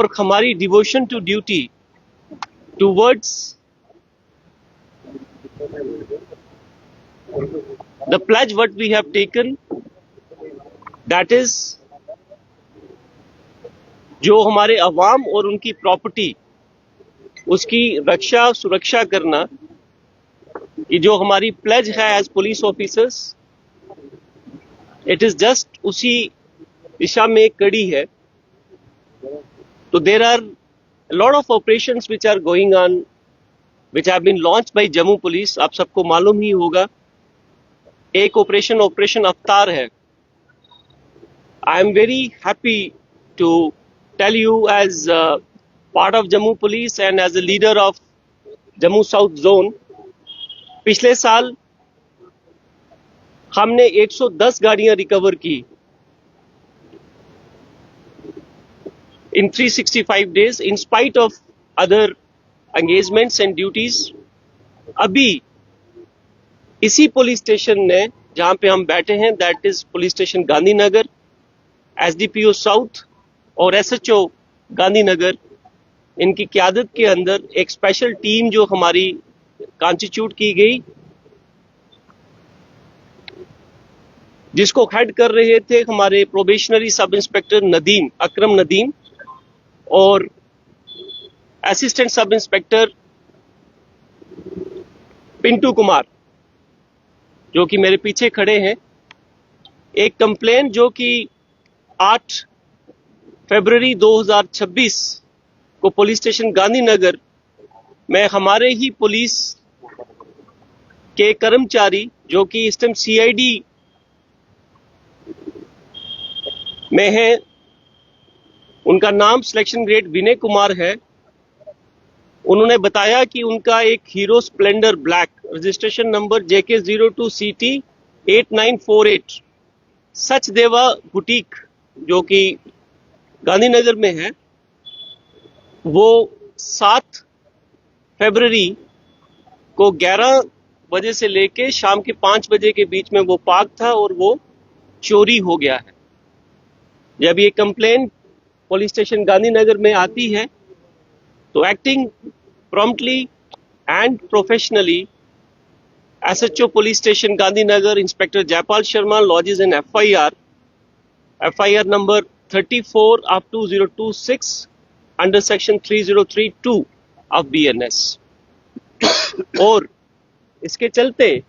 और हमारी devotion to duty towards the pledge what we have taken, that is जो हमारे अवाम और उनकी प्रॉपर्टी उसकी रक्षा सुरक्षा करना, ये जो हमारी प्लेज है as police officers, it is just उसी दिशा में एक कड़ी है। तो there are lot of operations which are going on which have been launched by Jammu police. आप सबको मालूम ही होगा, एक ऑपरेशन अवतार है। I am very happy to tell you as part of Jammu police and as a leader of Jammu south zone, पिछले साल हमने 110 गाड़ियां रिकवर की in 365 days in spite of other engagements and duties। अभी इसी पुलिस स्टेशन ने जहां पे हम बैठे हैं, that is police station Gandhinagar, SDPO south और एसएचओ गांधीनगर, इनकी क़यादत के अंदर एक स्पेशल टीम जो हमारी कॉन्स्टिट्यूट की गई, जिसको हेड कर रहे थे हमारे प्रोबेशनरी सब इंस्पेक्टर नदीम, अकरम नदीम, और assistant sub inspector Pintu Kumar, जो कि मेरे पीछे खड़े हैं। एक कंप्लेन जो कि 8 फरवरी 2026 को पुलिस स्टेशन गांधीनगर में हमारे ही पुलिस के कर्मचारी, जो कि इस टाइम सीआईडी में है, उनका नाम सिलेक्शन ग्रेड विनय कुमार है, उन्होंने बताया कि उनका एक hero Splendor black registration number JK02CT 8948 Sachdeva boutique, जो कि गांधीनगर में है, वो 7 फरवरी को 11 बजे से लेके शाम के 5 बजे के बीच में वो पार्क था और वो चोरी हो गया है। जब ये कंप्लेन पुलिस स्टेशन गांधीनगर में आती है तो acting promptly and professionally SHO police station Gandhinagar inspector Jaipal Sharma lodges in FIR number 34/2026 under section 3032 of BNS। और इसके चलते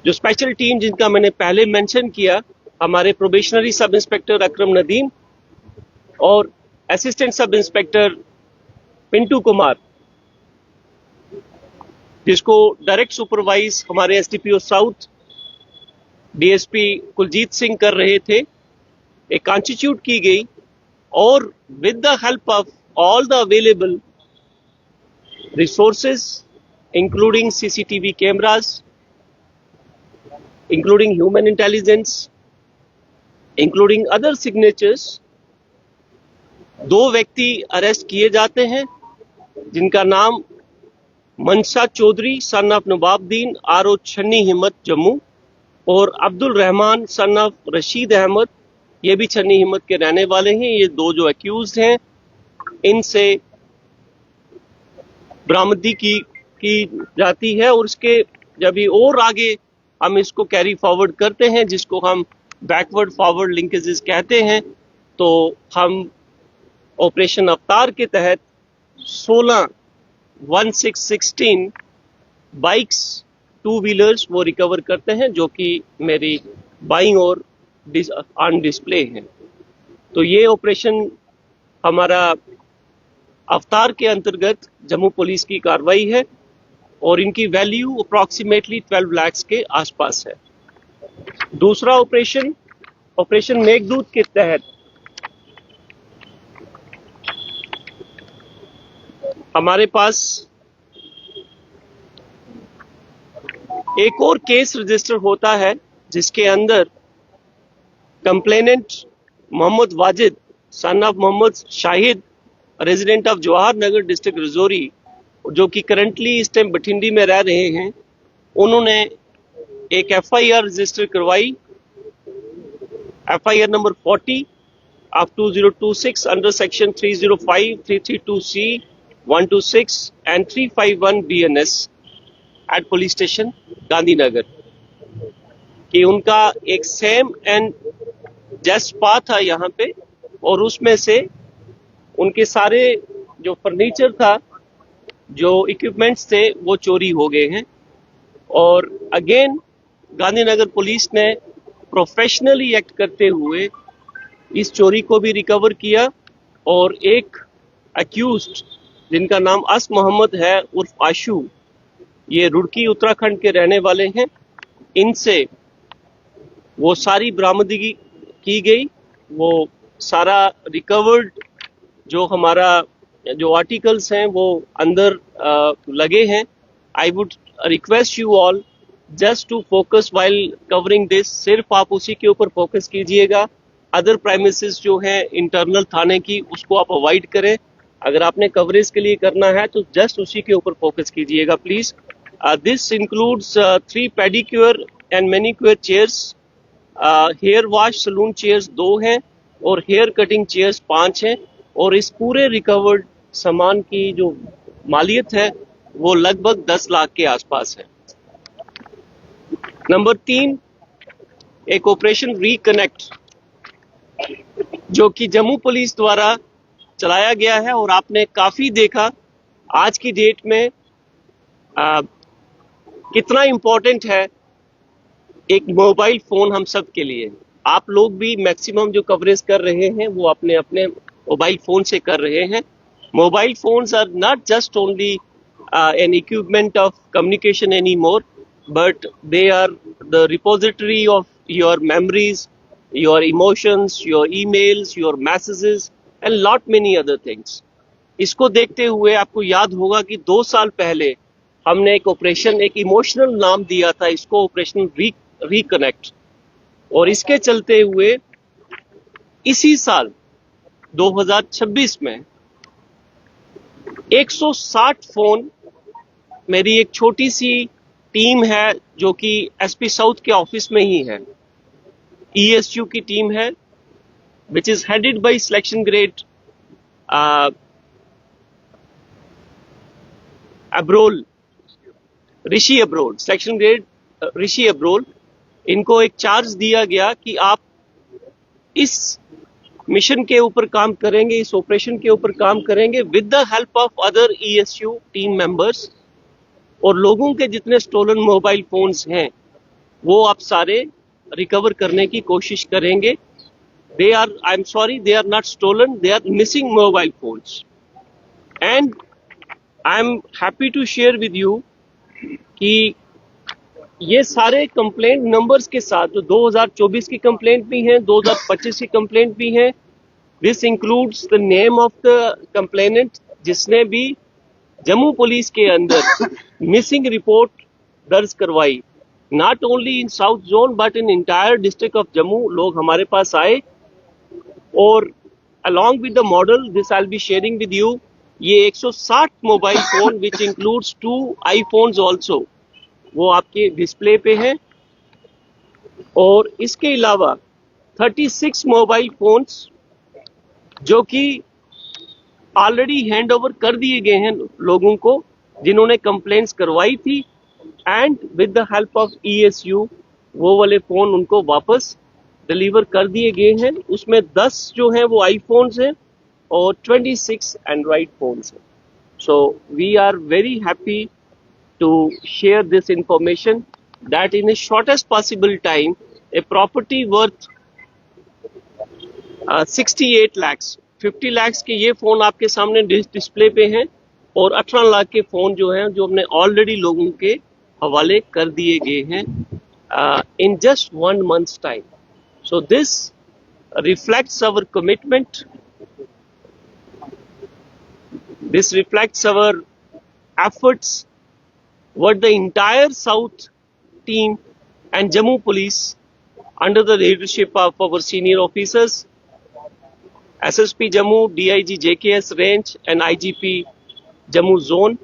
जो स्पेशल टीम जिनका मैंने पहले मेंशन किया, हमारे प्रोबेशनरी सब इंस्पेक्टर अकरम नदीम और assistant sub inspector Pintu Kumar, जिसको डायरेक्ट सुपरवाइज हमारे SDPO south DSP Kuljeet Singh कर रहे थे, एक कॉन्स्टिट्यूट की गई और with the help of all the available resources including CCTV cameras, including human intelligence, including other signatures, 2 व्यक्ति अरेस्ट किए जाते हैं, जिनका नाम मनशा चौधरी सन ऑफ नवाबुद्दीन RO छन्नी हिम्मत जम्मू और अब्दुल रहमान सन ऑफ रशीद अहमद, ये भी छन्नी हिम्मत के रहने वाले हैं। ये 2 जो अक्यूज हैं, इनसे बरामदगी की जाती है और इसके जब ये और आगे हम इसको कैरी फॉरवर्ड करते हैं, जिसको हम बैकवर्ड फॉरवर्ड लिंकेजेस कहते हैं, तो हम ऑपरेशन अवतार के तहत 16 बाइक्स 2 व्हीलर्स वो रिकवर करते हैं, जो कि मेरी बाईं ओर ऑन डिस्प्ले हैं। तो ये ऑपरेशन हमारा अवतार के अंतर्गत जम्मू पुलिस की कार्रवाई है और इनकी वैल्यू अप्रॉक्सीमेटली 12 लाख के आसपास है। दूसरा ऑपरेशन मेघदूत के तहत हमारे पास एक और केस रजिस्टर होता है, जिसके अंदर complainant Mohammad Wajid son of Mohammad Shahid resident of Jawahar Nagar district Rajouri, जो कि करंटली इस टाइम बठिंडी में रह रहे हैं, उन्होंने एक FIR रजिस्टर करवाई, FIR number 40 of 2026 under section 305, 332C, 126 and 351 BNS at police station Gandhinagar कि उनका एक सेम एंड जस्ट स्पा था यहाँ पे और उसमें से उनके सारे जो फर्नीचर था, जो इक्विपमेंट्स थे, वो चोरी हो गए हैं। और अगेन गांधीनगर पुलिस ने प्रोफेशनली एक्ट करते हुए इस चोरी को भी रिकवर किया और एक अक्यूज्ड जिनका नाम अस मोहम्मद है उर्फ आशु, ये रुड़की उत्तराखंड के रहने वाले हैं, इनसे वो सारी बरामदगी की गई। वो सारा रिकवर्ड जो हमारा जो आर्टिकल्स हैं वो अंदर लगे हैं। I would request you all just to focus while covering this, सिर्फ आप उसी के ऊपर फोकस कीजिएगा। अदर प्राइमिसेस जो हैं इंटरनल थाने की, उसको आप अवॉइड करें। अगर आपने कवरेज के लिए करना है तो जस्ट उसी के ऊपर फोकस कीजिएगा please. This includes 3 pedicure and manicure chairs, hair wash salon chairs 2 हैं और हेयर कटिंग चेयर्स 5 हैं और इस पूरे रिकवर्ड सामान की जो मालियत है वो लगभग 10 लाख के आसपास है। नंबर 3, एक ऑपरेशन रिकनेक्ट जो कि जम्मू पुलिस द्वारा चलाया गया है और आपने काफी देखा आज की डेट में कितना इम्पोर्टेंट है एक मोबाइल फोन हम सब के लिए। आप लोग भी मैक्सिमम जो कवरेज कर रहे हैं वो अपने अपने मोबाइल फोन से कर रहे हैं। Mobile phones are not just only an equipment of communication any more, but they are the repository of your memories, your emotions, your emails, your messages and lot many other things। इसको देखते हुए आपको याद होगा कि 2 साल पहले हमने एक ऑपरेशन, एक इमोशनल नाम दिया था इसको, ऑपरेशन रिकनेक्ट। और इसके चलते हुए इसी साल 2026 में 160 फोन, मेरी एक छोटी सी टीम है जो कि एसपी साउथ के ऑफिस में ही है, ESU की टीम है, which is headed by selection grade Abrol, Rishi Abrol, section grade Rishi Abrol. इनको एक चार्ज दिया गया कि आप इस मिशन के ऊपर काम करेंगे, इस ऑपरेशन के ऊपर काम करेंगे with the help of other ESU team members, और लोगों के जितने स्टोलन मोबाइल फोन्स हैं वो आप सारे रिकवर करने की कोशिश करेंगे। They are, I am sorry, they are not stolen, they are missing mobile phones. And I am happy to share with you कि ये सारे कंप्लेंट नंबर्स के साथ, जो 2024 की कंप्लेंट भी हैं, 2025 की कंप्लेंट भी हैं, this includes the name of the complainant जिसने भी जम्मू पुलिस के अंदर मिसिंग रिपोर्ट दर्ज करवाई, not only in south zone but in entire district of Jammu. लोग हमारे पास आए और along with the model this I'll be sharing with you, ये 160 mobile phone which includes 2 iPhones also, वो आपके डिस्प्ले पे हैं। और इसके अलावा 36 मोबाइल फोन्स जो कि ऑलरेडी हैंड ओवर कर दिए गए हैं लोगों को जिन्होंने कंप्लेंट्स करवाई थी, and with the help of ESU वो वाले फोन उनको वापस डिलीवर कर दिए गए हैं। उसमें 10 जो हैं वो iPhones हैं और 26 एंड्रॉइड फोन्स हैं। So we are very happy to share this information that in a shortest possible time a property worth 68 lakhs, 50 lakhs के ये फोन आपके सामने डिस्प्ले पे हैं और 18 लाख के फोन जो हैं जो हमने ऑलरेडी लोगों के हवाले कर दिए गए हैं in just 1 month's time. So this reflects our commitment, this reflects our efforts what the entire South team and Jammu Police under the leadership of our senior officers, SSP Jammu, DIG JKS range and IGP Jammu zone,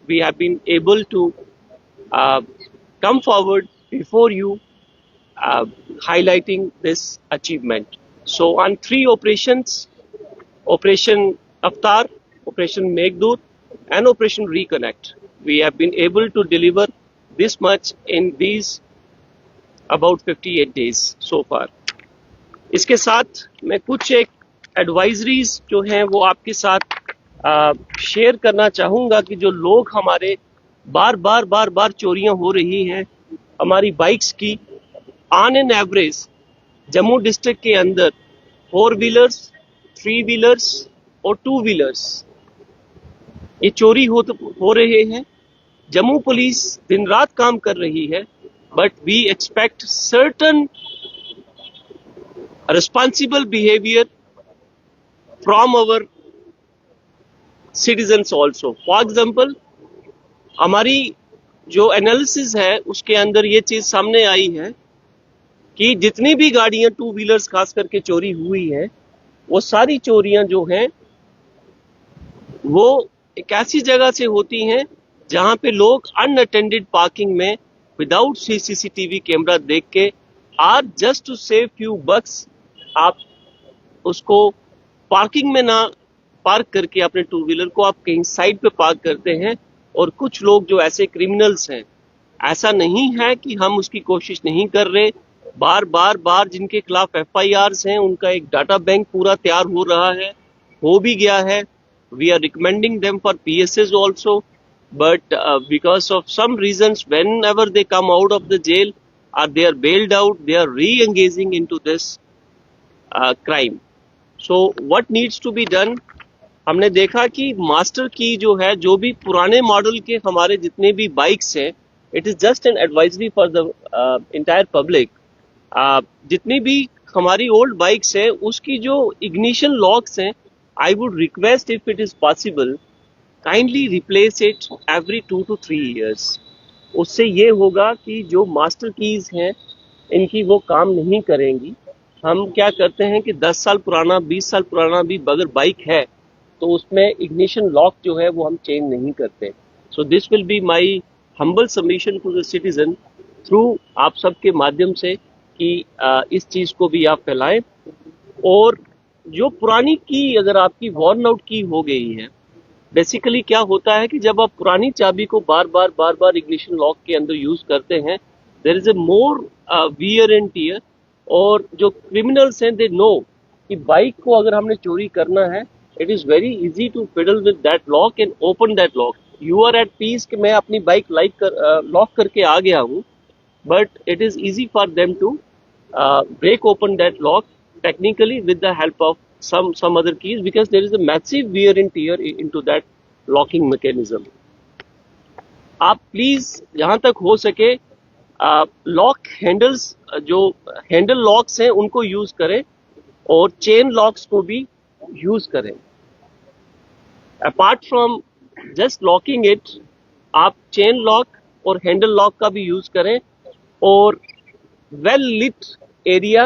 we have been able to come forward before you highlighting this achievement. So on 3 operations, Operation Avatar, Operation Meghdoot, and Operation Reconnect, we have been able to deliver this much in these about 58 days so far. इसके साथ मैं कुछ एक advisories जो हैं वो आपके साथ शेयर करना चाहूँगा कि जो लोग हमारे बार बार चोरियां हो रही हैं हमारी बाइक्स की, on an average Jammu district के अंदर 4 व्हीलर्स, 3 व्हीलर्स और 2 व्हीलर्स ये चोरी हो रहे हैं। जम्मू पुलिस दिन रात काम कर रही है, but we expect certain responsible behavior from our citizens also. For example, हमारी जो एनालिसिस है उसके अंदर ये चीज सामने आई है कि जितनी भी गाड़ियां 2 व्हीलर्स खास करके चोरी हुई है वो सारी चोरियां जो हैं वो एक ऐसी जगह से होती हैं जहां पे लोग अनअटेंडेड पार्किंग में विदाउट सीसीटीवी कैमरा देख के are just to save few bucks आप उसको पार्किंग में ना पार्क करके अपने 2 व्हीलर को आप कहीं साइड पे पार्क करते हैं। और कुछ लोग जो ऐसे क्रिमिनल्स हैं, ऐसा नहीं है कि हम उसकी कोशिश नहीं कर रहे, बार जिनके खिलाफ FIRs हैं उनका एक डाटा बैंक पूरा तैयार हो रहा है, हो भी गया है। We are recommending them for PSS also, but because of some reasons whenever they come out of the jail और they are bailed out, they are reengaging into this crime. So what needs to be done, हमने देखा कि master की जो है, जो भी पुराने मॉडल के हमारे जितने भी बाइक्स हैं, it is just an advisory for the entire public. जितनी भी हमारी ओल्ड बाइक्स हैं उसकी जो इग्निशन लॉक्स हैं, I would request if it is possible kindly replace it every 2 to 3 years। उससे ये होगा कि जो मास्टर कीज हैं इनकी वो काम नहीं करेंगी। हम क्या करते हैं कि 10 साल पुराना, 20 साल पुराना भी अगर बाइक है तो उसमें इग्निशन लॉक जो है वो हम चेंज नहीं करते। So this will be my humble submission to the citizen through आप सबके माध्यम से कि इस चीज को भी आप फैलाएं। और जो पुरानी की अगर आपकी वॉर्न आउट की हो गई है, बेसिकली क्या होता है कि जब आप पुरानी चाबी को बार बार इग्निशन लॉक के अंदर यूज करते हैं, there is a more wear and tear. और जो क्रिमिनल्स हैं दे नो कि बाइक को अगर हमने चोरी करना है, it is very easy to fiddle with that lock and open that lock. You are at peace कि मैं अपनी बाइक लॉक करके आ गया हूँ, but it is easy for them to break open that lock technically with the help of some other keys, because there is a massive wear and tear into that locking mechanism. आप please जहां तक हो सके lock handles, जो handle locks हैं उनको use करें और चेन लॉक्स को भी यूज करें। Apart from just locking it, आप चेन लॉक और हैंडल लॉक का भी यूज करें। और well lit area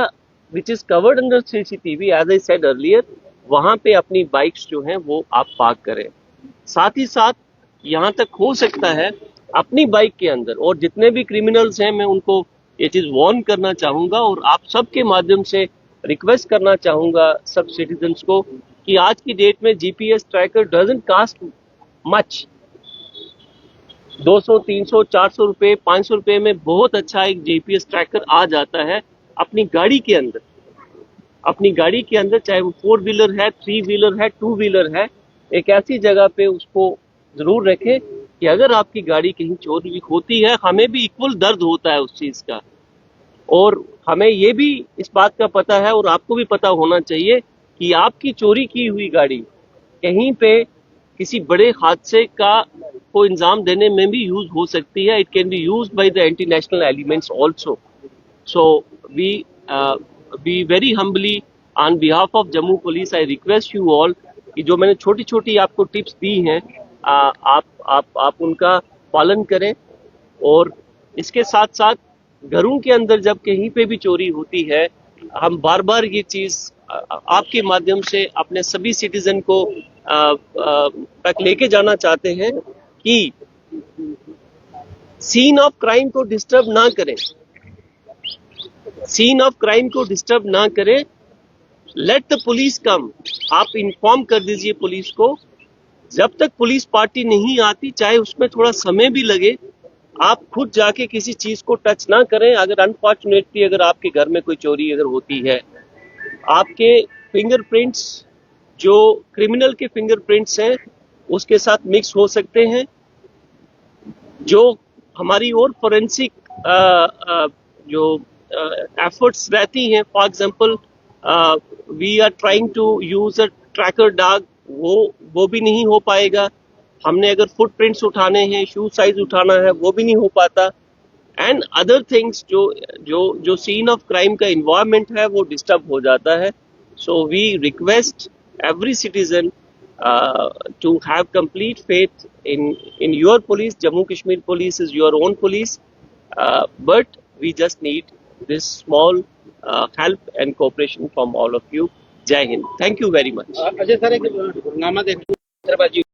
which is covered under CCTV, as I said earlier, वहां पे अपनी बाइक्स जो हैं वो आप पार्क करें। साथ ही साथ यहाँ तक हो सकता है अपनी बाइक के अंदर, और जितने भी क्रिमिनल्स हैं मैं उनको ये चीज वार्न करना चाहूंगा और आप सबके माध्यम से रिक्वेस्ट करना चाहूंगा सब सिटीजन्स को कि आज की डेट में GPS tracker doesn't cost much. 200, 300, 400 रुपए, 500 रुपए में बहुत अच्छा एक GPS ट्रैकर आ जाता है अपनी गाड़ी के अंदर। अपनी गाड़ी के अंदर, चाहे वो 4 व्हीलर है, 3 व्हीलर है, 2 व्हीलर है, एक ऐसी जगह पे उसको जरूर रखें कि अगर आपकी गाड़ी कहीं चोरी होती है, हमें भी इक्वल दर्द होता है उस चीज का। और हमें ये भी इस बात का पता है और आपको भी पता होना चाहिए कि आपकी चोरी की हुई गाड़ी कहीं पे किसी बड़े हादसे का को इंजाम देने में भी यूज हो सकती है। It can be use by the anti national elements also. So we very humbly on behalf of Jammu police I request you all कि जो मैंने छोटी छोटी आपको टिप्स दी हैं, आप उनका पालन करें। और इसके साथ साथ घरों के अंदर जब कहीं पे भी चोरी होती है, हम बार बार ये चीज आपके माध्यम से अपने सभी सिटीजन को तक लेके जाना चाहते हैं कि सीन ऑफ क्राइम को डिस्टर्ब ना करें। सीन ऑफ क्राइम को डिस्टर्ब ना करें। लेट द पुलिस कम, आप इन्फॉर्म कर दीजिए पुलिस को। जब तक पुलिस पार्टी नहीं आती, चाहे उसमें थोड़ा समय भी लगे, आप खुद जाके किसी चीज को टच ना करें। अगर अनफॉर्चुनेटली अगर आपके घर में कोई चोरी अगर होती है, आपके फिंगरप्रिंट्स जो क्रिमिनल के फिंगरप्रिंट्स हैं उसके साथ मिक्स हो सकते हैं। जो हमारी और फोरेंसिक जो एफर्ट्स रहती हैं, for example we are trying to use a tracker dog, वो भी नहीं हो पाएगा। हमने अगर फुटप्रिंट्स उठाने हैं, शू साइज उठाना है, वो भी नहीं हो पाता। एंड अदर थिंग्स, जो जो जो सीन ऑफ क्राइम का इन्वायरमेंट है वो डिस्टर्ब हो जाता है। So we request every citizen to have complete faith in your police. Jammu Kashmir police is your own police, but we just need this small help and cooperation from all of you. Jai Hind. Thank you very much. Ajay sir, एक हंगामा देखने